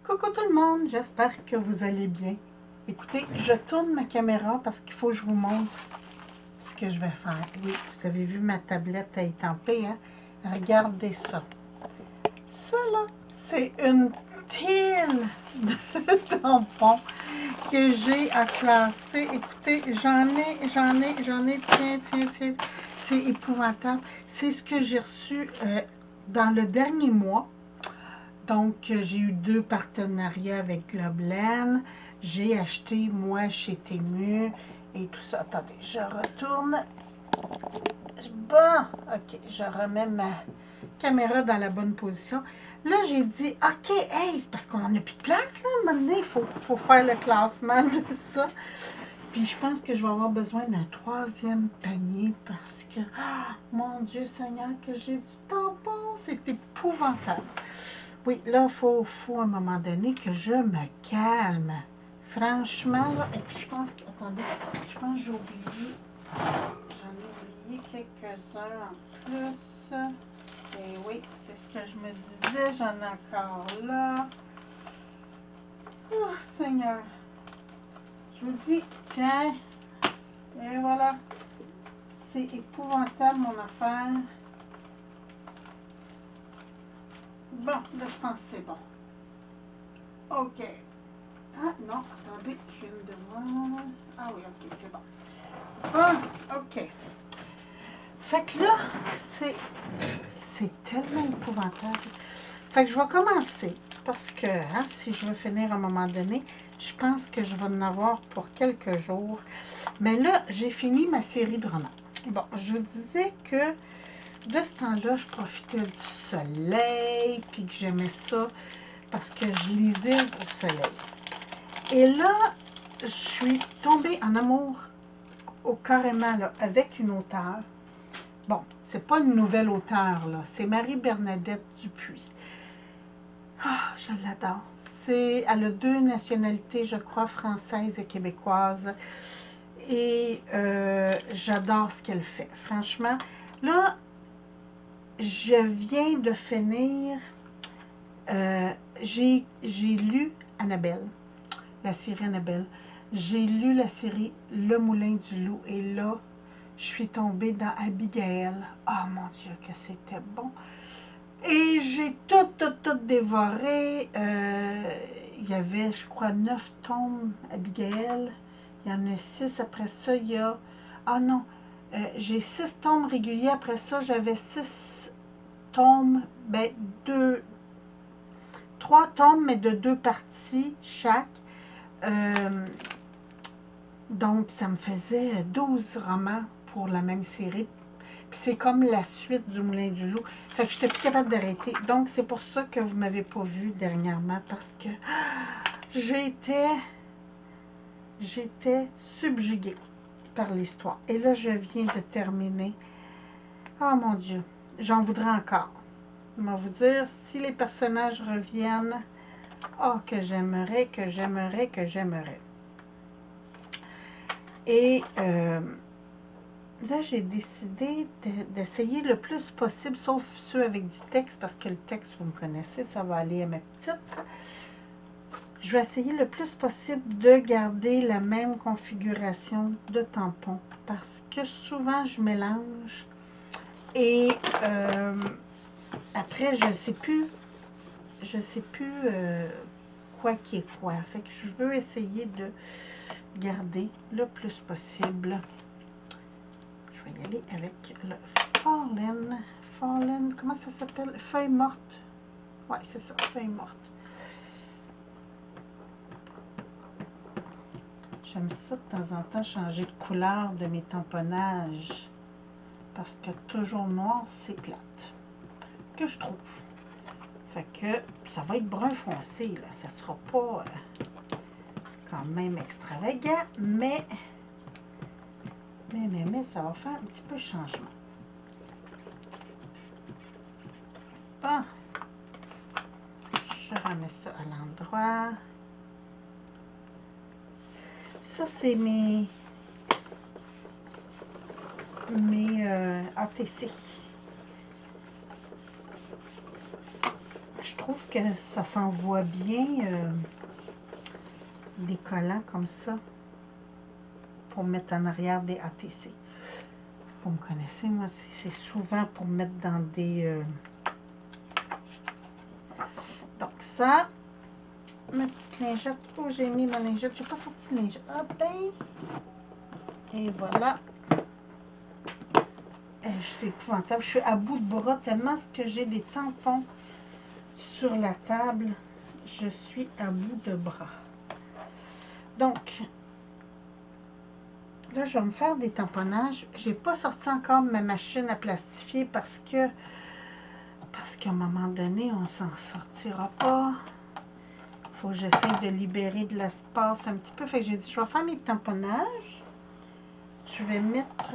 Coucou tout le monde, j'espère que vous allez bien. Écoutez, je tourne ma caméra parce qu'il faut que je vous montre ce que je vais faire. Oui, vous avez vu ma tablette a étampée, hein? Regardez ça. Ça là, c'est une pile de tampons que j'ai à classer. Écoutez, j'en ai, tiens. C'est épouvantable. C'est ce que j'ai reçu dans le dernier mois. Donc, j'ai eu 2 partenariats avec Globlen. J'ai acheté, moi, chez Temu et tout ça. Attendez, je retourne. Bon, ok, je remets ma caméra dans la bonne position. Là, j'ai dit, ok, hey, c'est parce qu'on n'a plus de place, là. Maintenant, il faut faire le classement de ça. Puis, je pense que je vais avoir besoin d'un 3e panier parce que, oh, mon Dieu Seigneur, que j'ai du tampon. C'est épouvantable. Oui, là, il faut à un moment donné que je me calme. Franchement, là, et puis je pense que, attendez, je pense que j'ai oublié, j'en ai oublié quelques-uns en plus. Et oui, c'est ce que je me disais, j'en ai encore là. Oh, Seigneur. Je vous dis, tiens, et voilà. C'est épouvantable, mon affaire. Bon, là, je pense que c'est bon. OK. Ah non, attendez, je viens de voir. Ah oui, ok, c'est bon. Ah, ok. Fait que là, c'est tellement épouvantable. Fait que je vais commencer parce que hein, si je veux finir à un moment donné, je pense que je vais en avoir pour quelques jours. Mais là, j'ai fini ma série de romans. Bon, je vous disais que de ce temps-là, je profitais du soleil, puis que j'aimais ça parce que je lisais au soleil. Et là, je suis tombée en amour carrément là, avec une auteure. Bon, c'est pas une nouvelle auteure, là. C'est Marie-Bernadette Dupuis. Ah, je l'adore. Elle a 2 nationalités, je crois, française et québécoise. Et j'adore ce qu'elle fait. Franchement, là, je viens de finir. J'ai lu Annabelle, la série Annabelle. J'ai lu la série Le Moulin du Loup et là, je suis tombée dans Abigail. Oh mon Dieu, que c'était bon! Et j'ai tout dévoré. Il y avait, je crois, 9 tomes Abigail. Il y en a 6 après ça. Il y a... Ah non, j'ai 6 tomes réguliers. Après ça, j'avais 6 tomes, ben 3 tomes, mais de 2 parties chaque. Donc, ça me faisait 12 romans pour la même série. Puis c'est comme la suite du Moulin du Loup. Fait que je n'étais plus capable d'arrêter. Donc, c'est pour ça que vous ne m'avez pas vu dernièrement. Parce que j'étais subjuguée par l'histoire. Et là, je viens de terminer. Oh mon Dieu, j'en voudrais encore. Je vais vous dire, si les personnages reviennent, oh, que j'aimerais. Et là, j'ai décidé d'essayer le plus possible, sauf ceux avec du texte, parce que le texte, vous me connaissez, ça va aller à ma petite. Je vais essayer le plus possible de garder la même configuration de tampons, parce que souvent, je mélange. Et après, je ne sais plus quoi qui est quoi. Fait que je veux essayer de garder le plus possible. Je vais y aller avec le Fallen, comment ça s'appelle? Feuille morte. Ouais, c'est ça, feuille morte. J'aime ça de temps en temps changer de couleur de mes tamponnages. Parce que toujours noir, c'est plate. Que je trouve. Fait que ça va être brun foncé, là. Ça sera pas quand même extravagant, mais ça va faire un petit peu changement. Bon. Je remets ça à l'endroit. Ça, c'est mes ATC. Je suis trouve que ça s'envoie bien des collants comme ça pour mettre en arrière des ATC. Vous me connaissez, moi, c'est souvent pour mettre dans des... Donc ça, ma petite lingette. Oh, j'ai mis ma lingette. J'ai pas sorti de lingette. Ah ben... Et voilà. C'est épouvantable. Je suis à bout de bras tellement que j'ai des tampons sur la table. Je suis à bout de bras. Donc, là, je vais me faire des tamponnages. J'ai pas sorti encore ma machine à plastifier parce qu'à un moment donné, on s'en sortira pas. Il faut que j'essaie de libérer de l'espace un petit peu. Fait que j'ai dit, je vais faire mes tamponnages. Je vais mettre...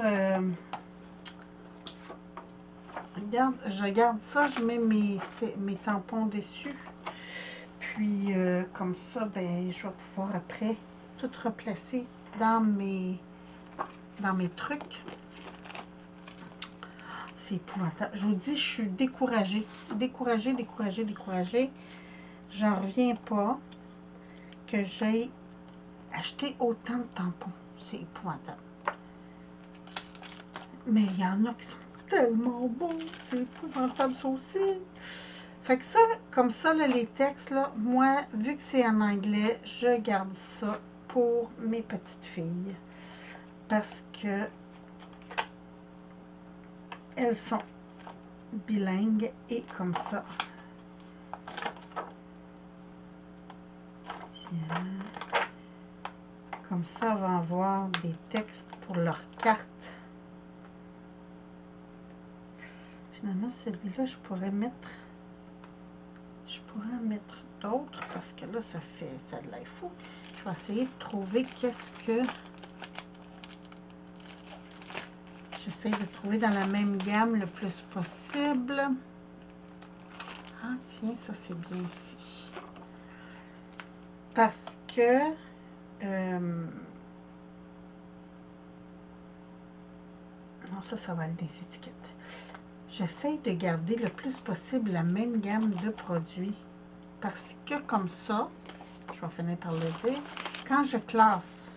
regarde, je garde ça, je mets mes tampons dessus. Puis, comme ça, ben, je vais pouvoir après tout replacer dans mes trucs. C'est épouvantable. Je vous dis, je suis découragée. Découragée. J'en reviens pas que j'ai acheté autant de tampons. C'est épouvantable. Mais il y en a qui sont tellement bons. C'est épouvantable, ça aussi. Fait que ça, comme ça, là, les textes, là, moi, vu que c'est en anglais, je garde ça pour mes petites filles. Parce que elles sont bilingues et comme ça. Tiens. Comme ça, elles vont avoir des textes pour leurs cartes. Finalement, celui-là, je pourrais en mettre d'autres parce que là, ça a de l'air fou. Je vais essayer de trouver qu'est-ce que... J'essaie de trouver dans la même gamme le plus possible. Ah, tiens, ça, c'est bien ici. Parce que... non, ça va aller dans les étiquettes. J'essaie de garder le plus possible la même gamme de produits. Parce que comme ça, je vais finir par le dire, quand je classe,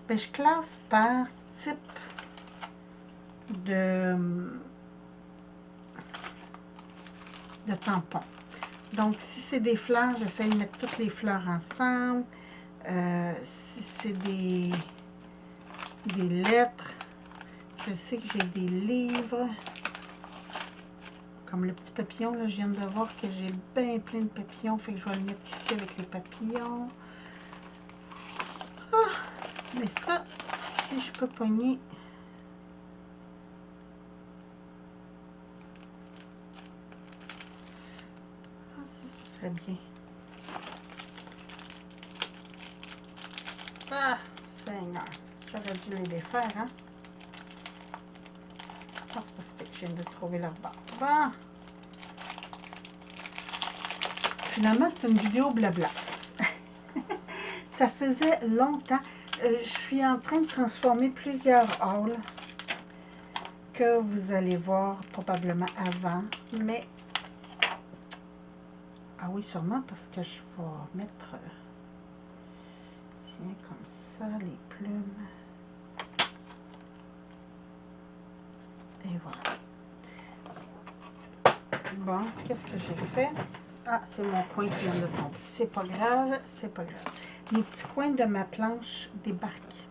ben, je classe par type de tampon. Donc, si c'est des fleurs, j'essaie de mettre toutes les fleurs ensemble. Si c'est des lettres, je sais que j'ai des livres. Comme le petit papillon, là, je viens de voir que j'ai bien plein de papillons. Fait que je vais le mettre ici avec les papillons. Ah, mais ça, si je peux pogner... Ah, ça serait bien. Ah, Seigneur. J'aurais dû les défaire, hein? Ah, c'est parce que je viens de trouver leur barre. Bon. Finalement, c'est une vidéo blabla. Ça faisait longtemps. Je suis en train de transformer plusieurs hauls que vous allez voir probablement avant. Mais, ah oui, sûrement parce que je vais mettre, tiens, comme ça, les plumes. Et voilà. Bon, qu'est-ce que j'ai fait? Ah, c'est mon coin qui vient de tomber. C'est pas grave, c'est pas grave. Les petits coins de ma planche débarquent.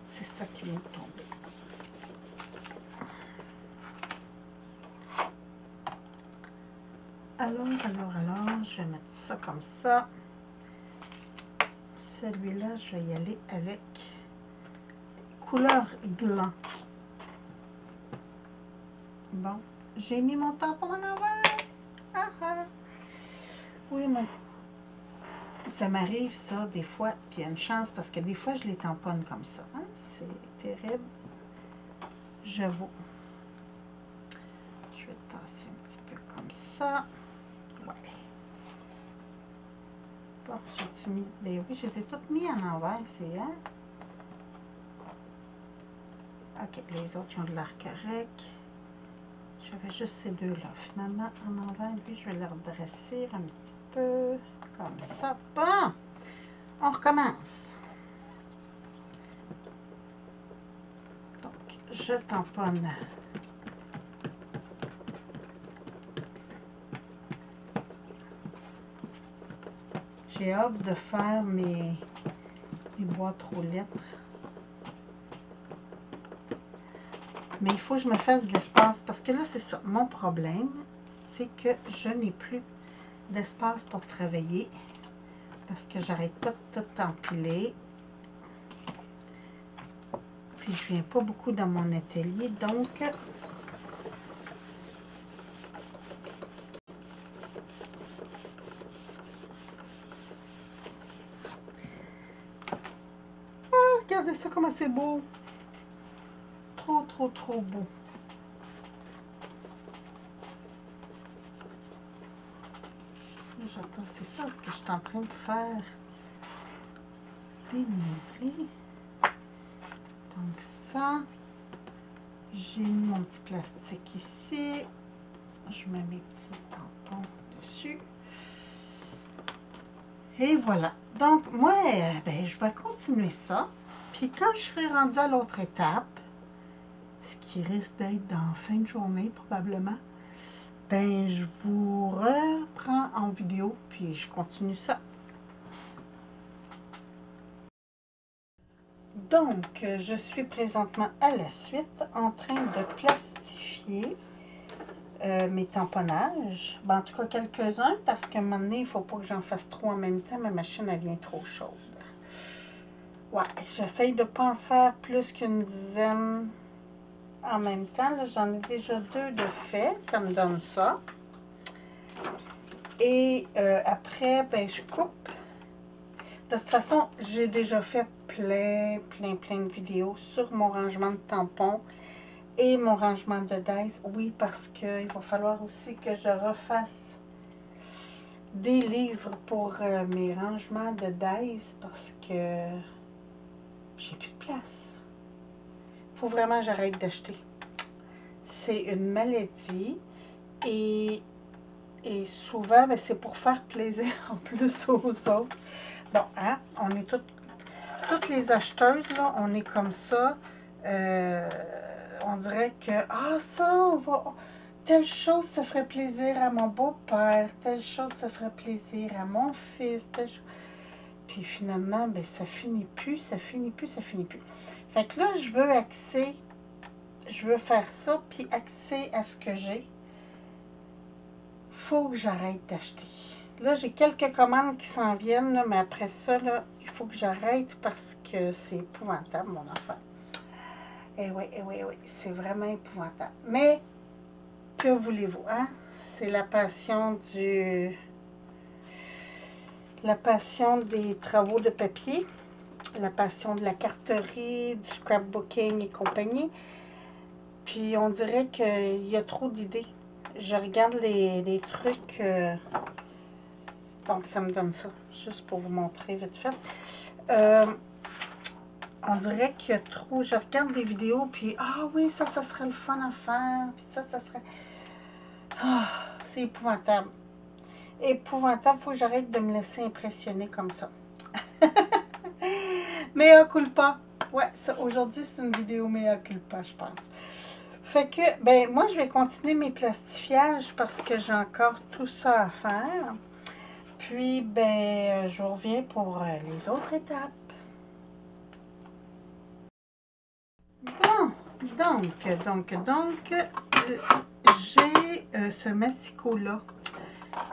C'est ça qui vient de tomber. Alors, je vais mettre ça comme ça. Celui-là, je vais y aller avec couleur blanc. Bon, j'ai mis mon tampon en envers. Ah, ah. Oui, mon... ça m'arrive ça des fois, puis il y a une chance parce que des fois je les tamponne comme ça. Hein? C'est terrible, j'avoue. Je vais tasser un petit peu comme ça. Ouais. Bon, j'ai-tu mis... Ben oui, je les ai toutes mis en envers, c'est... Hein? Ok, les autres, ils ont de l'air correct. J'avais juste ces deux-là. Finalement, en envers, lui, je vais le redresser un petit peu. Comme ça. Bon! On recommence. Donc, je tamponne. J'ai hâte de faire mes boîtes aux lettres. Mais il faut que je me fasse de l'espace parce que là, c'est ça. Mon problème, c'est que je n'ai plus d'espace pour travailler parce que j'arrête pas de tout empiler. Puis je viens pas beaucoup dans mon atelier, donc regardez ça comment c'est beau. Trop, trop, trop beau. J'attends, c'est ça, ce que je suis en train de faire. Des niaiseries. Donc ça, j'ai mis mon petit plastique ici. Je mets mes petits tampons dessus. Et voilà. Donc moi, ben, je vais continuer ça. Puis quand je serai rendue à l'autre étape, ce qui risque d'être dans la fin de journée probablement, ben je vous reprends en vidéo, puis je continue ça. Donc, je suis présentement à la suite en train de plastifier mes tamponnages. Ben, en tout cas, quelques-uns, parce qu'à un moment donné, il ne faut pas que j'en fasse trop en même temps. Ma machine, elle vient trop chaude. Ouais, j'essaye de ne pas en faire plus qu'une dizaine en même temps. Là, j'en ai déjà 2 de fait. Ça me donne ça. Et après, ben, je coupe. De toute façon, j'ai déjà fait plein de vidéos sur mon rangement de tampons et mon rangement de dies. Oui, parce qu'il va falloir aussi que je refasse des livres pour mes rangements de dies parce que j'ai plus de place. Il faut vraiment que j'arrête d'acheter. C'est une maladie et souvent, ben, c'est pour faire plaisir en plus aux autres. Bon, hein, on est toutes les acheteuses, là, on est comme ça. On dirait que, ah, ça, on va, telle chose, ça ferait plaisir à mon beau-père, telle chose, ça ferait plaisir à mon fils, telle chose. Puis finalement, ben, ça finit plus, ça finit plus, ça finit plus. Fait que là, je veux faire ça, puis accès à ce que j'ai. Faut que j'arrête d'acheter. Là, j'ai quelques commandes qui s'en viennent, là, mais après ça, là, il faut que j'arrête parce que c'est épouvantable, mon enfant. Eh oui, c'est vraiment épouvantable. Mais, que voulez-vous, hein? C'est la passion des travaux de papier, la passion de la carterie, du scrapbooking et compagnie. Puis, on dirait qu'il y a trop d'idées. Je regarde les trucs... donc, ça me donne ça, juste pour vous montrer vite fait. On dirait qu'il y a trop... Je regarde des vidéos, puis ah oui, ça serait le fun à faire. Puis ça serait... Ah, c'est épouvantable. Épouvantable, faut que j'arrête de me laisser impressionner comme ça. Mea culpa. Ouais, aujourd'hui, c'est une vidéo mea culpa, je pense. Fait que, ben, moi, je vais continuer mes plastifiages parce que j'ai encore tout ça à faire. Puis, ben, je reviens pour les autres étapes. Bon, donc, j'ai ce massicot-là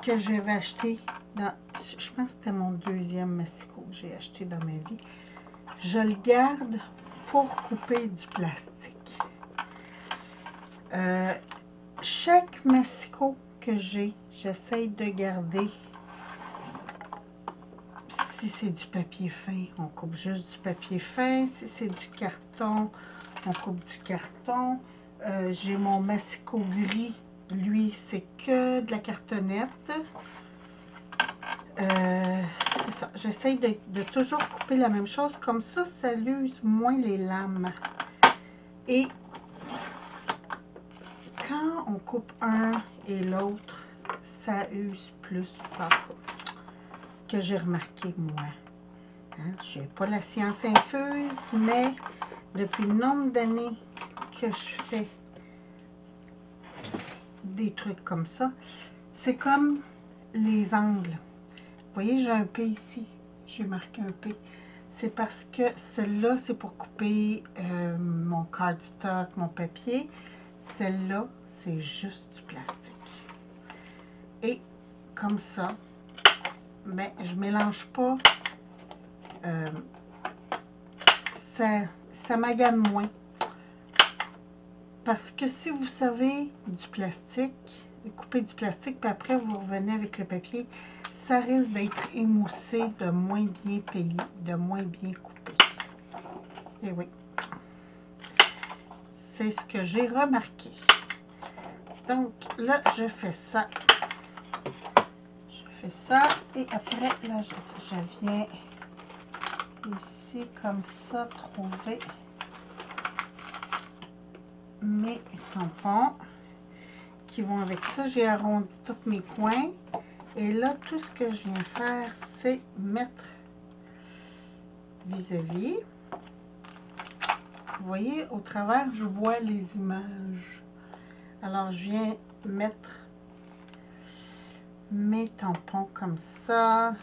que j'avais acheté dans, je pense que c'était mon deuxième massicot que j'ai acheté dans ma vie. Je le garde pour couper du plastique. Chaque massicot que j'ai, j'essaye de garder. Si c'est du papier fin, on coupe juste du papier fin. Si c'est du carton, on coupe du carton. J'ai mon massicot gris. Lui, c'est que de la cartonnette. C'est ça. J'essaye de toujours couper la même chose. Comme ça, ça l'use moins les lames. Et quand on coupe un et l'autre, ça use plus que j'ai remarqué moi. Hein? Je n'ai pas la science infuse, mais depuis le nombre d'années que je fais des trucs comme ça, c'est comme les angles. Vous voyez, j'ai un P ici. J'ai marqué un P. C'est parce que celle-là, c'est pour couper mon cardstock, mon papier. Celle-là, c'est juste du plastique. Et comme ça, ben, je mélange pas. Ça m'agane moins. Parce que si vous savez du plastique, couper du plastique, puis après vous revenez avec le papier, ça risque d'être émoussé, de moins bien payé, de moins bien coupé. Et oui, c'est ce que j'ai remarqué. Donc là, je fais ça. Je fais ça et après, là, je viens ici comme ça trouver mes tampons qui vont avec ça. J'ai arrondi tous mes coins. Et là, tout ce que je viens faire, c'est mettre vis-à-vis. Vous voyez, au travers, je vois les images. Alors, je viens mettre mes tampons comme ça.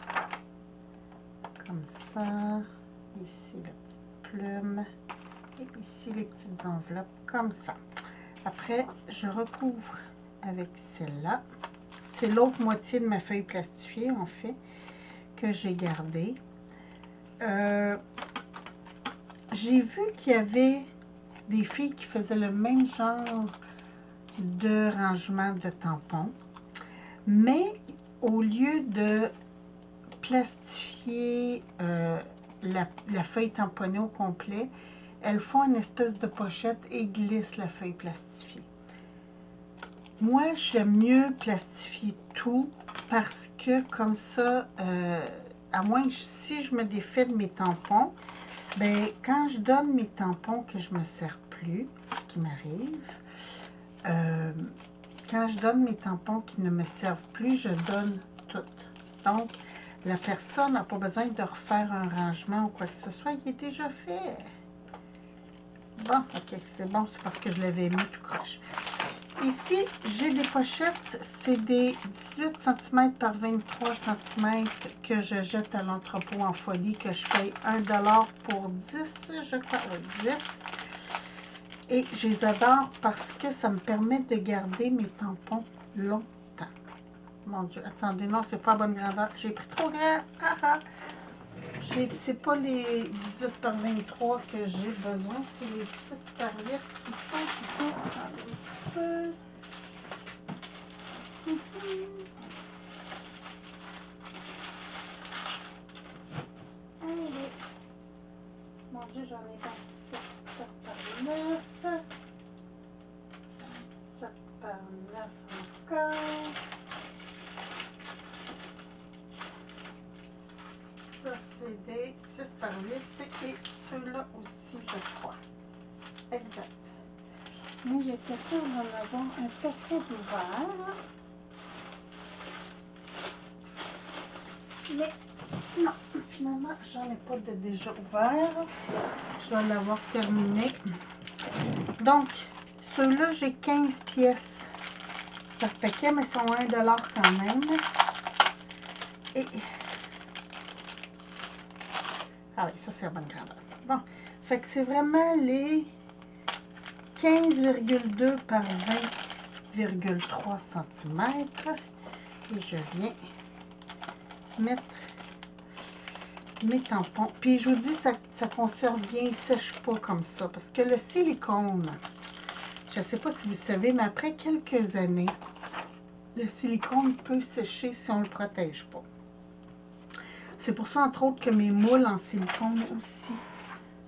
Comme ça. Ici, la petite plume. Et ici, les petites enveloppes, comme ça. Après, je recouvre avec celle-là. C'est l'autre moitié de ma feuille plastifiée, en fait, que j'ai gardée. J'ai vu qu'il y avait des filles qui faisaient le même genre de rangement de tampons, mais au lieu de plastifier la feuille tamponnée au complet, elles font une espèce de pochette et glissent la feuille plastifiée. Moi, j'aime mieux plastifier tout parce que comme ça, à moins que si je me défais de mes tampons, ben, quand je donne mes tampons que je ne me sers plus, ce qui m'arrive, quand je donne mes tampons qui ne me servent plus, je donne tout. Donc, la personne n'a pas besoin de refaire un rangement ou quoi que ce soit, il est déjà fait. Bon, ok, c'est bon, c'est parce que je l'avais mis tout croche. Ici, j'ai des pochettes, c'est des 18 cm par 23 cm que je jette à l'entrepôt en folie, que je paye 1 $ pour 10, je crois, 10. Et je les adore parce que ça me permet de garder mes tampons longtemps. Mon Dieu, attendez, non, c'est pas bonne grandeur. J'ai pris trop grand. Ah, ah. C'est pas les 18 par 23 que j'ai besoin, c'est les 6 par 8 qui sont. Attendez un petit peu. Allez. Mon Dieu, j'en ai 27 par 9. 7 par 9 encore. Ça, c'est des 6 par 8 et ceux-là aussi, je crois. Exact. Mais j'étais sûre d'en avoir un paquet d'ouvert. Mais non, finalement, j'en ai pas de déjà ouvert. Je dois l'avoir terminé. Donc, ceux-là, j'ai 15 pièces par paquet, mais sont 1 $ quand même. Et... ah oui, ça, c'est la bonne grandeur. Bon, fait que c'est vraiment les 15,2 par 20,3 cm. Et je viens mettre mes tampons. Puis je vous dis, ça conserve bien, il ne sèche pas comme ça. Parce que le silicone, je ne sais pas si vous savez, mais après quelques années, le silicone peut sécher si on ne le protège pas. C'est pour ça, entre autres, que mes moules en silicone aussi,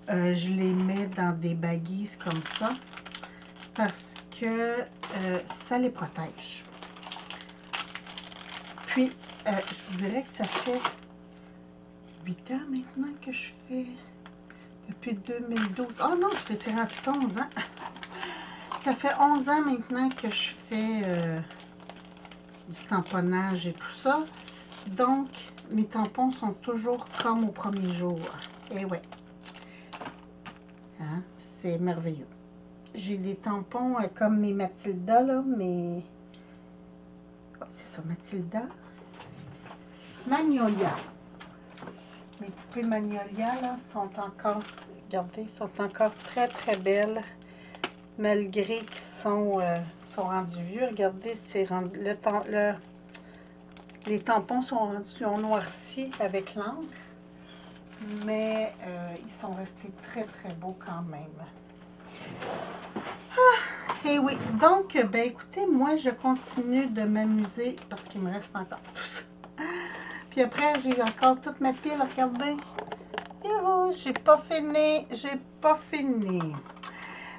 je les mets dans des baguises comme ça. Parce que ça les protège. Puis, je vous dirais que ça fait 8 ans maintenant que je fais, depuis 2012. Oh non, je fais rendu 11 ans. Ça fait 11 ans maintenant que je fais du tamponnage et tout ça. Donc, mes tampons sont toujours comme au premier jour. Et ouais. Hein? C'est merveilleux. J'ai des tampons comme mes Mathilda, là, mais... Ouais, c'est ça, Mathilda. Magnolia. Mes poupées Magnolia, là, sont encore... Regardez, sont encore très, très belles. Malgré qu'ils sont rendus vieux. Regardez, c'est rendu... les tampons sont rendus noircis avec l'encre. Mais ils sont restés très, très beaux quand même. Et oui, donc, ben écoutez, moi, je continue de m'amuser parce qu'il me reste encore tout ça. Puis après, j'ai encore toute ma pile, regardez. Youhou, j'ai pas fini,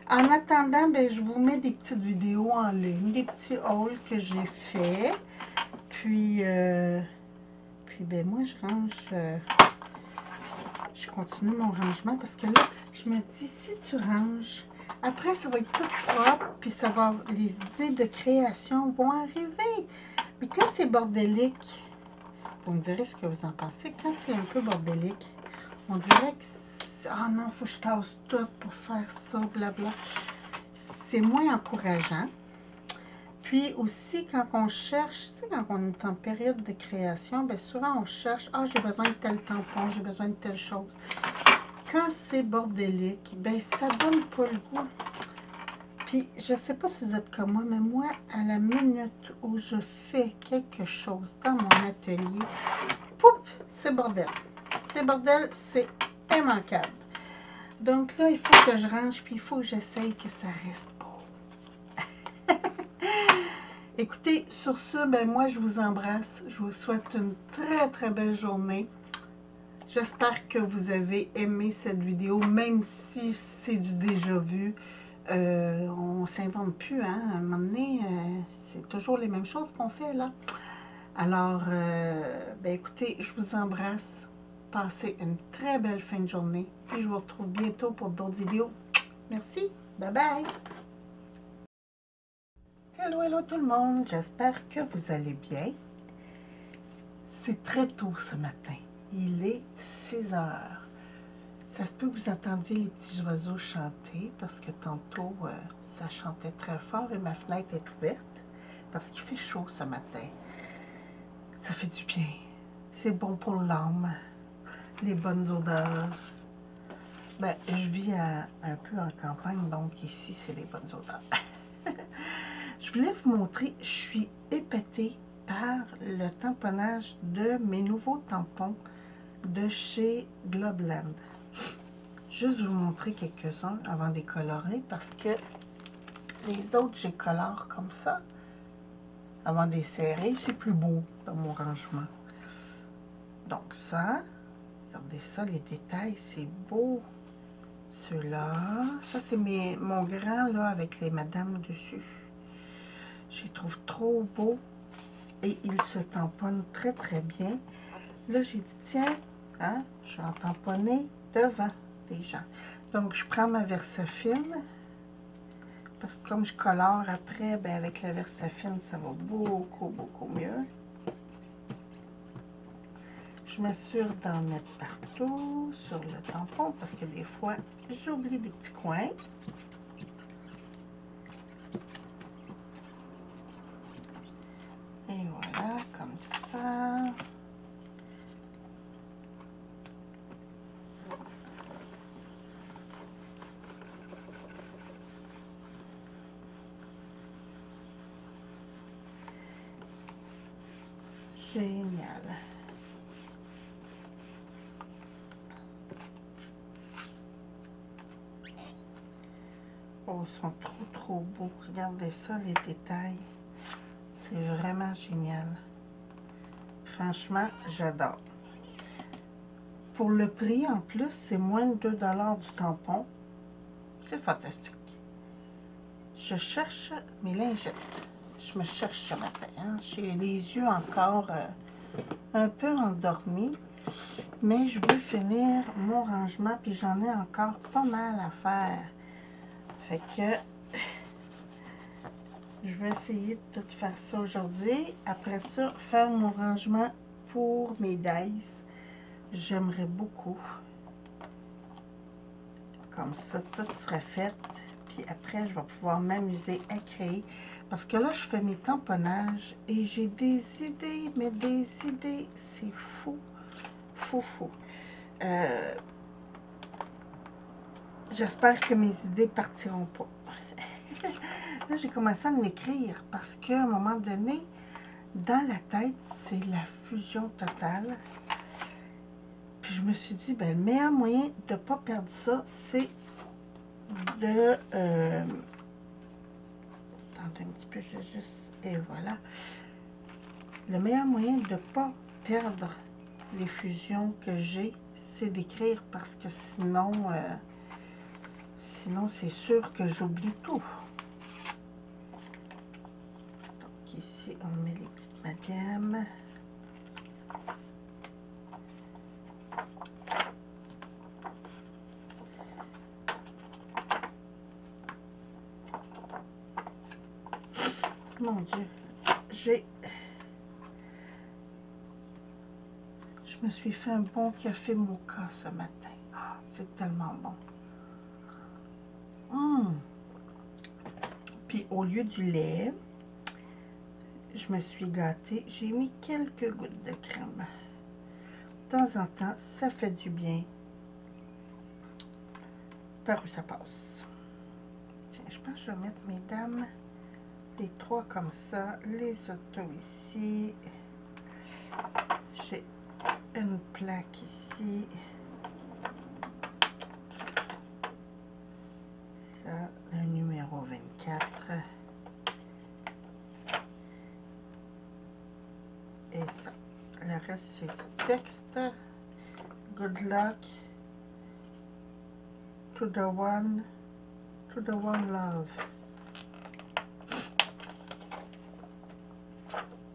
En attendant, ben, je vous mets des petites vidéos en ligne, des petits hauls que j'ai fait. Puis ben moi, je continue mon rangement parce que là, je me dis, si tu ranges, après, ça va être tout propre, puis les idées de création vont arriver. Mais quand c'est bordélique, vous me direz ce que vous en pensez, quand c'est un peu bordélique, on dirait que, ah non, il faut que je tasse tout pour faire ça, blabla. C'est moins encourageant. Puis aussi, quand on cherche, tu sais, quand on est en période de création, bien souvent on cherche, ah, j'ai besoin de tel tampon, j'ai besoin de telle chose. Quand c'est bordélique, ben ça donne pas le goût. Puis, je sais pas si vous êtes comme moi, mais moi, à la minute où je fais quelque chose dans mon atelier, pouf, c'est bordel. C'est bordel, c'est immanquable. Donc là, il faut que je range, puis il faut que j'essaye que ça reste beau. Écoutez, sur ce, ben moi, je vous embrasse. Je vous souhaite une très, très belle journée. J'espère que vous avez aimé cette vidéo, même si c'est du déjà vu. On ne s'invente plus, hein. À un moment donné, c'est toujours les mêmes choses qu'on fait, là. Alors, ben écoutez, je vous embrasse. Passez une très belle fin de journée. Puis je vous retrouve bientôt pour d'autres vidéos. Merci. Bye bye. Hello, hello tout le monde. J'espère que vous allez bien. C'est très tôt ce matin. Il est 6 heures. Ça se peut que vous entendiez les petits oiseaux chanter parce que tantôt, ça chantait très fort et ma fenêtre est ouverte parce qu'il fait chaud ce matin. Ça fait du bien. C'est bon pour l'âme. Les bonnes odeurs. Ben, je vis un peu en campagne, donc ici, c'est les bonnes odeurs. Je voulais vous montrer, je suis épatée par le tamponnage de mes nouveaux tampons de chez Globland. Juste vous montrer quelques-uns avant de les colorer parce que les autres, je les colore comme ça. Avant de les serrer, c'est plus beau dans mon rangement. Donc ça, regardez ça, les détails, c'est beau. Ceux-là, ça c'est mon grand là avec les madames dessus. Je les trouve trop beaux et ils se tamponnent très très bien. Là, j'ai dit, tiens, hein, je vais en tamponner devant déjà. Donc, je prends ma Versafine, parce que comme je colore après, ben avec la Versafine, ça va beaucoup, beaucoup mieux. Je m'assure d'en mettre partout sur le tampon, parce que des fois, j'oublie des petits coins. Et voilà, comme ça. Génial. Oh, ils sont trop, trop beaux. Regardez ça, les détails. C'est vraiment génial. Franchement, j'adore. Pour le prix, en plus, c'est moins de 2 $ du tampon. C'est fantastique. Je cherche mes lingettes. Je me cherche ce matin. Hein. J'ai les yeux encore un peu endormis. Mais je veux finir mon rangement. Puis j'en ai encore pas mal à faire. Fait que Je vais essayer de tout faire ça aujourd'hui. Après ça, faire mon rangement pour mes dice. J'aimerais beaucoup. Comme ça, tout sera fait. Puis après, je vais pouvoir m'amuser à créer. Parce que là, je fais mes tamponnages et j'ai des idées, mais des idées, c'est fou. Fou, fou. J'espère que mes idées partiront pas. Là, j'ai commencé à m'écrire parce qu'à un moment donné, dans la tête, c'est la fusion totale. Puis je me suis dit, ben, le meilleur moyen de ne pas perdre ça, c'est de... attendez un petit peu, je vais juste... Et voilà. Le meilleur moyen de ne pas perdre les fusions que j'ai, c'est d'écrire parce que sinon, sinon c'est sûr que j'oublie tout. Donc ici, on met les petites madiames. Mon Dieu, je me suis fait un bon café mocha ce matin. Ah, c'est tellement bon. Puis au lieu du lait, je me suis gâtée. J'ai mis quelques gouttes de crème. De temps en temps, ça fait du bien. Par où ça passe. Tiens, je pense que je vais mettre mes dames, les trois comme ça, les autos ici. J'ai une plaque ici. Ça, le numéro 24. Et ça. Le reste, c'est du texte. Good luck to the one love.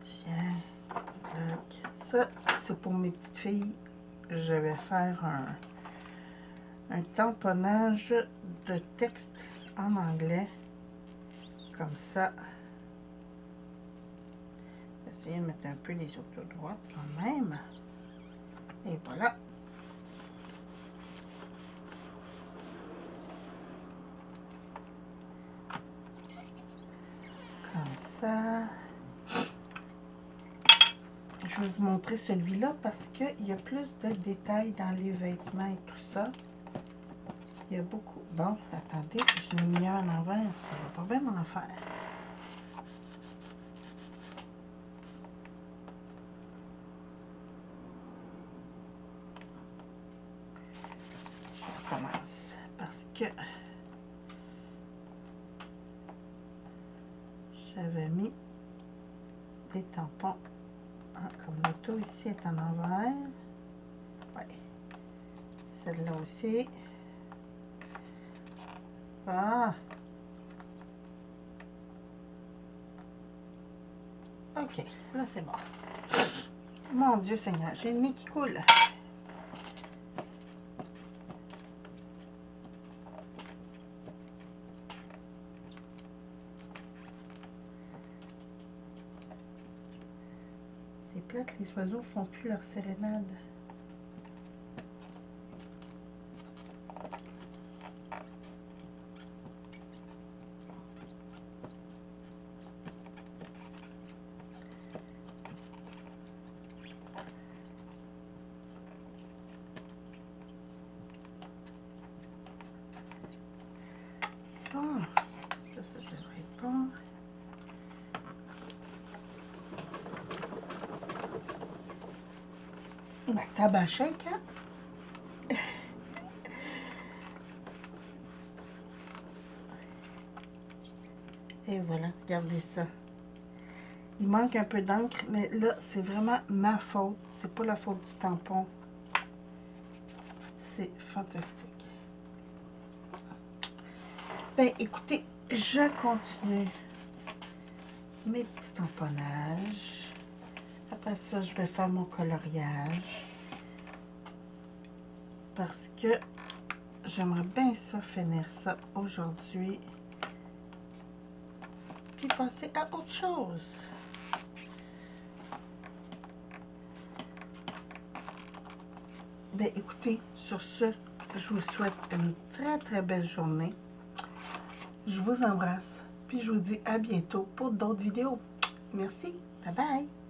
Tiens, good luck. Ça, c'est pour mes petites filles. Je vais faire un tamponnage de texte en anglais. Comme ça. Je vais essayer de mettre un peu les autos droites quand même. Et voilà. Comme ça. Je vais vous montrer celui-là parce qu'il y a plus de détails dans les vêtements et tout ça. Il y a beaucoup. Bon, attendez, je l'ai mis en envers. Ça va pas bien m'en faire. Je recommence parce que j'avais mis des tampons. Ah, comme l'auto ici est en envers. Ouais. Celle-là aussi. Ah. Ok, là c'est bon. Mon Dieu Seigneur, j'ai le nez qui coule. C'est plate, les oiseaux font plus leur sérénade. Oh, ça devrait pas. Ma table à chèque, hein? Et voilà, regardez ça. Il manque un peu d'encre, mais là, c'est vraiment ma faute. C'est pas la faute du tampon. C'est fantastique. Ben, écoutez, je continue mes petits tamponnages. Après ça, je vais faire mon coloriage. Parce que j'aimerais bien ça finir ça aujourd'hui. puis passer à autre chose. Ben écoutez, sur ce, je vous souhaite une très très belle journée. Je vous embrasse, puis je vous dis à bientôt pour d'autres vidéos. Merci, bye bye!